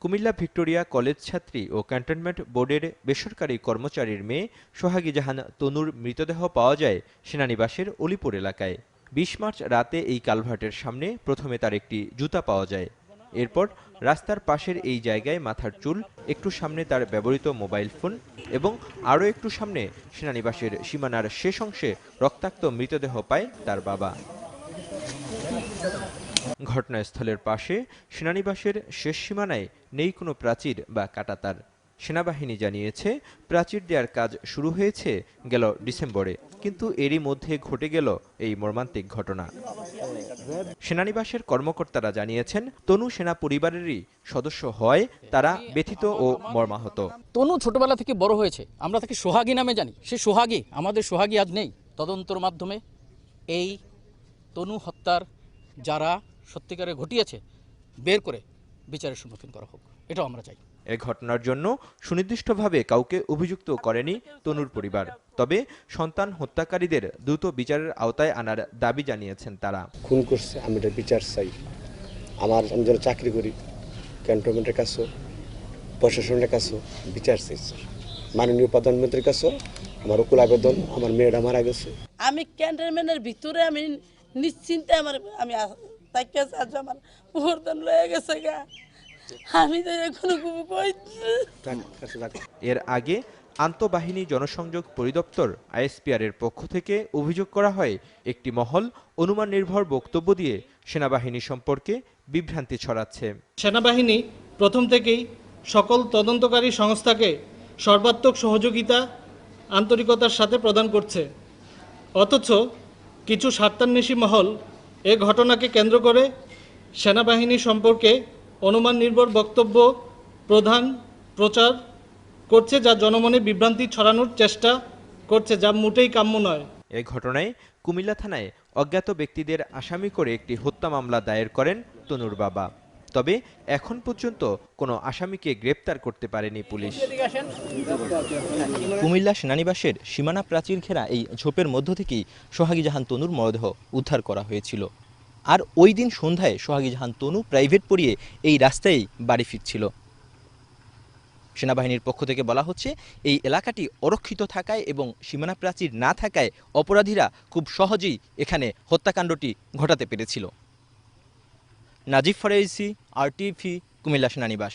Comilla Victoria college ছাত্রী ও cantonment বোর্ডের বেসরকারি কর্মচারীর মেয়ে সোহাগী জাহান তনুর মৃতদেহ পাওয়া যায় সেনানিবাসের অলিপুর এলাকায়। ২০ মার্চ রাতে এই কালভার্টের সামনে প্রথমে তার একটি জুতা পাওয়া যায়। এরপর রাস্তার পাশের এই জায়গায় মাথার চুল, একটু সামনে তার ব্যবহৃত মোবাইল ফোন এবং আরও একটু সামনে সেনানিবাসের সীমানার শেষ অংশে রক্তাক্ত মৃতদেহ পায় তার বাবা। ঘটনাস্থলের পাশে সেনানিবাসের শেষ সীমানায় নেই কোনো প্রাচীর বা কাঁটাতার। সেনাবাহিনী জানিয়েছে, প্রাচীর দেওয়ার কাজ শুরু হয়েছে গেল ডিসেম্বরে, কিন্তু এরই মধ্যে ঘটে গেল এই মর্মান্তিক ঘটনা। সেনানিবাসের কর্মকর্তারা জানিয়েছেন, তনু সেনা পরিবারেরই সদস্য হয় তারা ব্যথিত ও মর্মাহত। তনু ছোটবেলা থেকে বড় হয়েছে, আমরা তাকে সোহাগী নামে জানি। সে সোহাগী, আমাদের সোহাগী আজ নেই। তদন্তের মাধ্যমে এই তনু হত্যার যারা সত্যিকারে ঘটিয়েছে বের করে বিচারের সম্মুখীন করা হোক, এটাও আমরা চাই। এ ঘটনার জন্য সুনির্দিষ্টভাবে কাউকে অভিযুক্ত করেনি তনুর পরিবার। তবে সন্তান হত্যাকারীদের দ্রুত বিচারের আওতায় আনার দাবি জানিয়েছেন তারা। খুন করছে, আমি এটা বিচার চাই। আমি যেন চাকরি করি, ক্যান্টনমেন্টের কাছেও প্রশাসনের কাছেও বিচার চাই। মাননীয় প্রধানমন্ত্রীর কাছেও আমার উকুল আবেদন, আমার মেয়েটা মারা গেছে। আমি ক্যান্টনমেন্টের ভিতরে আমি নিশ্চিন্তে আমার প্রবর্তন লয়ে গেছে গা। আমি তো এখনো এর আগে আন্তঃবাহিনী জনসংযোগ পরিদপ্তর আইএসপিআর এর পক্ষ থেকে অভিযোগ করা হয়, একটি মহল অনুমান নির্ভর বক্তব্য দিয়ে সেনাবাহিনী সম্পর্কে বিভ্রান্তি ছড়াচ্ছে। সেনাবাহিনী প্রথম থেকেই সকল তদন্তকারী সংস্থাকে সর্বাত্মক সহযোগিতা আন্তরিকতার সাথে প্রদান করছে, অথচ কিছু স্বার্থান্বেষী মহল এ ঘটনাকে কেন্দ্র করে সেনাবাহিনী সম্পর্কে অনুমান নির্ভর বক্তব্য প্রচার করছে, যা জনমনে বিভ্রান্তি ছড়ানোর চেষ্টা করছে, যা মোটেই কাম্য নয়। এ ঘটনায় কুমিল্লা থানায় অজ্ঞাত ব্যক্তিদের আসামি করে একটি হত্যা মামলা দায়ের করেন তনুর বাবা। তবে এখন পর্যন্ত কোনো আসামিকে গ্রেপ্তার করতে পারেনি পুলিশ। কুমিল্লা সেনানিবাসের সীমানা প্রাচীর ঘেরা এই ঝোপের মধ্য থেকেই সোহাগী জাহান তনুর মরদেহ উদ্ধার করা হয়েছিল। আর ওই দিন সন্ধ্যায় সোহাগী জাহান তনু প্রাইভেট পড়িয়ে এই রাস্তায় বাড়ি ফিরছিল। সেনাবাহিনীর পক্ষ থেকে বলা হচ্ছে, এই এলাকাটি অরক্ষিত থাকায় এবং সীমানা প্রাচীর না থাকায় অপরাধীরা খুব সহজেই এখানে হত্যাকাণ্ডটি ঘটাতে পেরেছিল। নাজিফ ফরাইসি, RTV, কুমিল্লা সেনানিবাস।